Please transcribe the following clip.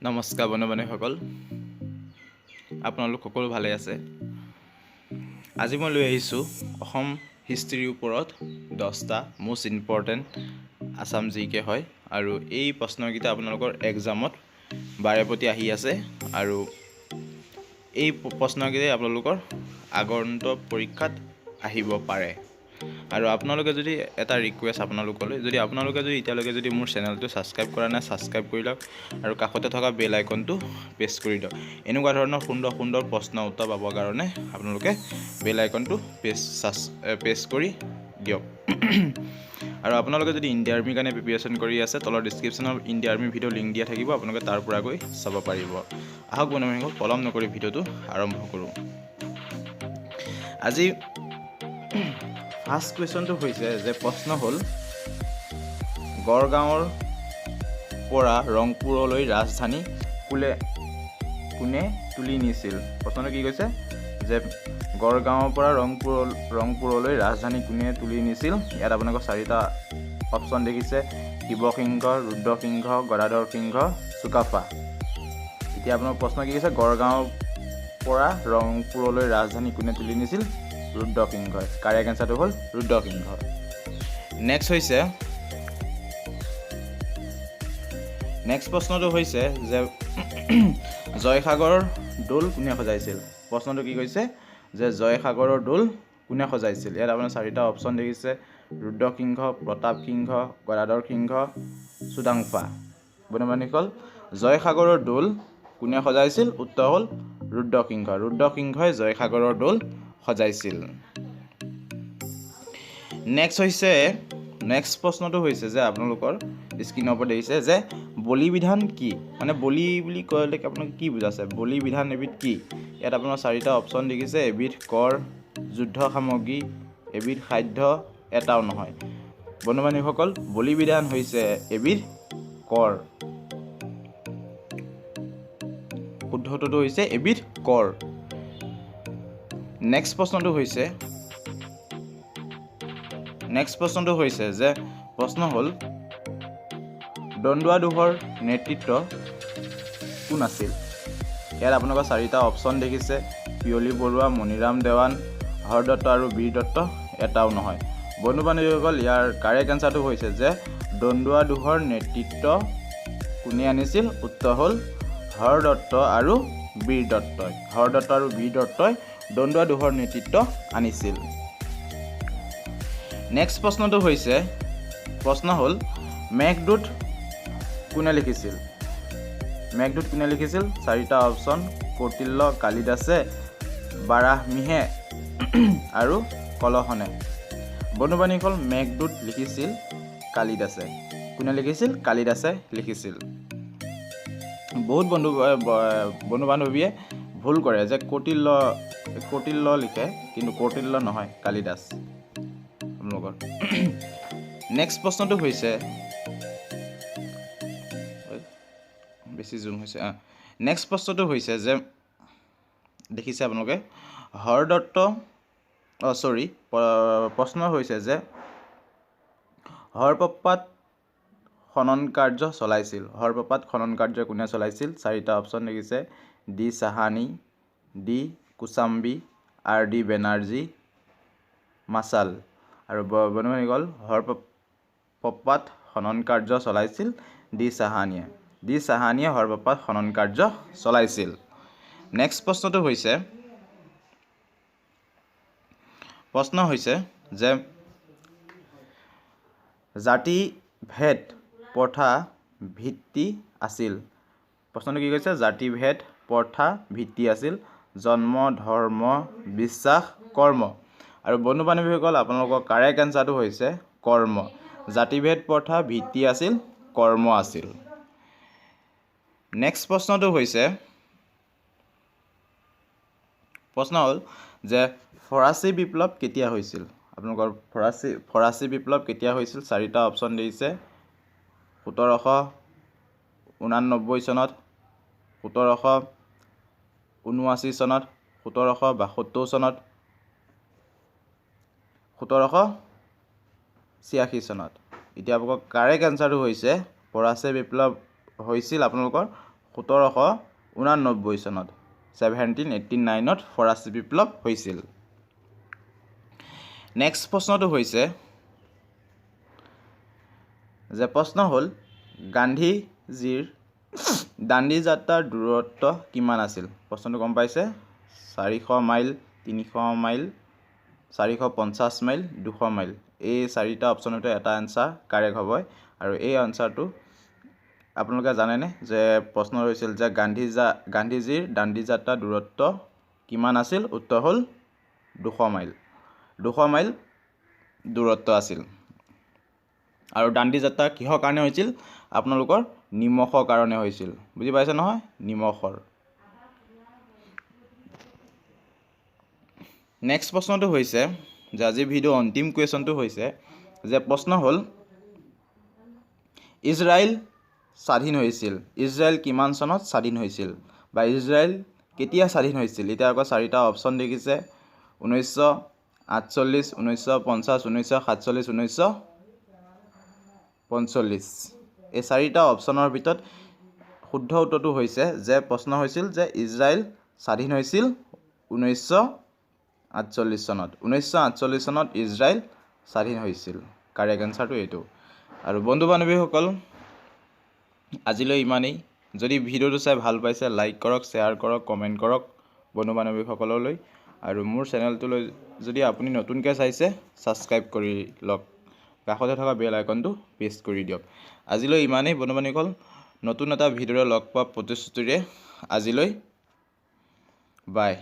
নমস্কাৰ বন্ধু-বান্ধৱীসকল, আপোনালোক সকলো ভালে আছে। আজি মই লৈ আহিছোঁ অসম হিষ্ট্ৰীৰ ওপৰত 10টা মোষ্ট ইম্পৰ্টেণ্ট আছাম জিকে হয় আৰু এই প্ৰশ্নকেইটা আপোনালোকৰ এক্সামত বাৰেপতি আহি আছে আৰু এই প্ৰশ্নকেইটাই আপোনালোকৰ আগন্তুক পৰীক্ষাত আহিব পাৰে। আৰু আপোনালোকে যদি এটা ৰিকুৱেষ্ট আপোনালোকলৈ, যদি আপোনালোকে যদি এতিয়ালৈকে যদি মোৰ চেনেলটো ছাবস্ক্ৰাইব কৰা নাই, ছাবস্ক্ৰাইব কৰি লওক আৰু কাষতে থকা বেল আইকনটো প্ৰেছ কৰি দিয়ক। এনেকুৱা ধৰণৰ সুন্দৰ সুন্দৰ প্ৰশ্ন উত্তৰ পাবৰ কাৰণে আপোনালোকে বেল আইকনটো প্ৰেছ কৰি দিয়ক। আৰু আপোনালোকে যদি ইণ্ডিয়ান আৰ্মিৰ কাৰণে প্ৰিপেৰেশ্যন কৰি আছে, তলৰ ডিছক্ৰিপশ্যনত ইণ্ডিয়ান আৰ্মিৰ ভিডিঅ' লিংক দিয়া থাকিব, আপোনালোকে তাৰ পৰা গৈ চাব পাৰিব। আহক বন্ধুসকল, পলম নকৰি ভিডিঅ'টো আৰম্ভ কৰোঁ। আজি ফাৰ্ষ্ট কুৱেশ্যনটো হৈছে যে প্ৰশ্ন হ'ল গড়গাঁৱৰ পৰা ৰংপুৰলৈ ৰাজধানী কোনে তুলি নিছিল? প্ৰশ্নটো কি কৈছে যে গড়গাঁৱৰ পৰা ৰংপুৰলৈ ৰাজধানী কোনে তুলি নিছিল? ইয়াত আপোনালোকৰ 4টা অপশ্যন দেখিছে: শিৱসিংহ, ৰুদ্ৰসিংহ, গদাধৰ সিংহ, চুকাফা। এতিয়া আপোনাৰ প্ৰশ্ন কি কৈছে? গড়গাঁৱৰ পৰা ৰংপুৰলৈ ৰাজধানী কোনে তুলি নিছিল? ৰুদ্ৰসিংহই। কাৰেক্ট এনচাৰটো হ'ল ৰুদ্ৰসিংহ। নেক্সট প্ৰশ্নটো হৈছে যে জয়সাগৰৰ দৌল কোনে সজাইছিল? প্ৰশ্নটো কি কৈছে যে জয়সাগৰৰ দৌল কোনে সজাইছিল? ইয়াত আপোনাৰ 4টা অপশ্যন দেখিছে: ৰুদ্ৰসিংহ, প্ৰতাপ সিংহ, গদাধৰ সিংহ, চুডাংফা। বন্ধু-বান্ধৱীসকল, জয়সাগৰৰ দৌল কোনে সজাইছিল? উত্তৰ হ'ল ৰুদ্ৰসিংহ। ৰুদ্ৰসিংহই জয়সাগৰৰ দৌল সজাইছিল। নেক্সট প্ৰশ্নটো হৈছে যে আপোনালোকৰ স্ক্ৰীনৰ ওপৰত দেখিছে যে বলি বিধান কি? মানে বলি বুলি ক'লে আপোনালোকে কি বুজাইছে? বলি বিধান এবিধ কি? ইয়াত আপোনাৰ 4টা অপশ্যন দেখিছে: এবিধ কৰ, যুদ্ধ সামগ্ৰী, এবিধ খাদ্য, এটাও নহয়। বন্ধু-বান্ধৱীসকল, বলি বিধান হৈছে এবিধ কৰ। শুদ্ধটোতো হৈছে এবিধ কৰ। নেক্সট প্ৰশ্নটো হৈছে যে প্ৰশ্ন হ'ল দন্দুৱা-দোহৰ নেতৃত্ব কোন আছিল? ইয়াত আপোনালোকৰ 4টা অপশ্যন দেখিছে: পিয়লি বৰুৱা, মণিৰাম দেৱান, হৰদত্ত আৰু বীৰ দত্ত, এটাও নহয়। বন্ধু-বান্ধৱীসকল, ইয়াৰ কাৰেক্ট এনচাৰটো হৈছে যে দন্দুৱা-দোহৰ নেতৃত্ব কোনে আনিছিল? উত্তৰ হ'ল হৰদত্ত আৰু বীৰ দত্তই। হৰদত্ত আৰু বীৰ দত্তই দন্দুৱা-দোহৰ নেতৃত্ব আনিছিল। নেক্সট প্ৰশ্ন হ'ল মেঘদূত কোনে লিখিছিল? মেঘদূত কোনে লিখিছিল? 4টা অপশ্যন: কৌটিল্য, কালিদাসে, বাৰাহমিহে আৰু কলহনে। বন্ধু-বান্ধৱীসকল, মেঘদূত লিখিছিল কালিদাসে। কোনে লিখিছিল? কালিদাসে লিখিছিল। বহুত বন্ধু-বান্ধৱীয়ে ভুল কৰে যে কৌটিল্য লিখে, কিন্তু কৌটিল্য নহয়, কালিদাস আপোনালোকৰ। নেক্সট প্ৰশ্নটো হৈছে নেক্সট প্ৰশ্নটো হৈছে যে দেখিছে আপোনালোকে প্ৰশ্ন হৈছে যে হৰপ্ৰপাত খনন কাৰ্য চলাইছিল। হৰপ্ৰপাত খনন কাৰ্য কোনে চলাইছিল? 4টা অপশ্যন দেখিছে: D Sahani, D কোচাম্বী, R D Banerjee, মাছাল। আৰু বন্ধু-বান্ধৱীসকল, হৰপ্ৰপাত খনন কাৰ্য চলাইছিল ডি চাহানীয়ে। ডি চাহানীয়ে হৰপ্ৰপাত খনন কাৰ্য চলাইছিল। নেক্সট প্ৰশ্ন হৈছে যে জাতিভেদ প্ৰথা ভিত্তি আছিল। প্ৰশ্নটো কি কৈছে? জাতিভেদ প্ৰথা ভিত্তি আছিল জন্ম, ধৰ্ম, বিশ্বাস, কৰ্ম। আৰু বন্ধু-বান্ধৱীসকল, আপোনালোকৰ কাৰেক্ট এনচাৰটো হৈছে কৰ্ম। জাতিভেদ প্ৰথা ভিত্তি আছিল কৰ্ম আছিল। নেক্সট প্ৰশ্ন হ'ল যে ফৰাচী বিপ্লৱ কেতিয়া হৈছিল? আপোনালোকৰ ফৰাচী বিপ্লৱ কেতিয়া হৈছিল? 4টা অপশ্যন দিছে: 1789 চনত, 1779 চনত, 1772 চনত, 1786 চনত। এতিয়া আপোনালোকৰ কাৰেক্ট এনচাৰটো হৈছে ফৰাচী বিপ্লৱ হৈছিল আপোনালোকৰ 1789 চনত 1789ত ফৰাচী বিপ্লৱ হৈছিল। নেক্সট প্ৰশ্নটো হৈছে যে প্ৰশ্ন হ'ল গান্ধীজীৰ দাণ্ডি যাত্ৰাৰ দূৰত্ব কিমান আছিল? প্ৰশ্নটো গম পাইছে? 400 মাইল, 300 মাইল, 450 মাইল, 200 মাইল। এই চাৰিটা অপশ্যনতে এটা এনচাৰ কাৰেক্ট হ'ব। আৰু এই আনচাৰটো আপোনালোকে জানেনে যে প্ৰশ্ন হৈছিল যে গান্ধীজীৰ দাণ্ডি যাত্ৰাৰ দূৰত্ব কিমান আছিল? উত্তৰ হ'ল 200 মাইল। 200 মাইল দূৰত্ব আছিল। আৰু দাণ্ডি যাত্ৰা কিহৰ কাৰণে হৈছিল? আপোনালোকৰ নিমখৰ কাৰণে হৈছিল। বুজি পাইছে নহয়? নিমখৰ। নেক্সট প্ৰশ্নটো হৈছে যে আজি ভিডিঅ' অন্তিম কুৱেশ্যনটো হৈছে যে প্ৰশ্ন হ'ল ইজৰাইল স্বাধীন হৈছিল। ইজৰাইল কিমান চনত স্বাধীন হৈছিল? বা ইজৰাইল কেতিয়া স্বাধীন হৈছিল? এতিয়া আকৌ চাৰিটা অপশ্যন দেখিছে: 1948, 1950, 1947, 1945। এই চাৰিটা অপশ্যনৰ ভিতৰত শুদ্ধ উত্তৰটো হৈছে যে প্ৰশ্ন হৈছিল যে ইজৰাইল স্বাধীন হৈছিল 1948 চনত। 1948 চনত ইজৰাইল স্বাধীন হৈছিল। কাৰেক্ট এনচাৰটো এইটো। আৰু বন্ধু বান্ধৱীসকল, আজিলৈ ইমানেই। যদি ভিডিঅ'টো চাই ভাল পাইছে, লাইক কৰক, শ্বেয়াৰ কৰক, কমেণ্ট কৰক বন্ধু বান্ধৱীসকললৈ। আৰু মোৰ চেনেলটোলৈ যদি আপুনি নতুনকৈ চাইছে, ছাবস্ক্ৰাইব কৰি লওক। কাষতে থকা বেল আইকনটো প্ৰেছ কৰি দিয়ক। আজিলৈ ইমানেই বন্ধু বান্ধৱীসকল। নতুন এটা ভিডিঅ'ৰে লগ পোৱা প্ৰতিশ্ৰুতিৰে আজিলৈ বাই।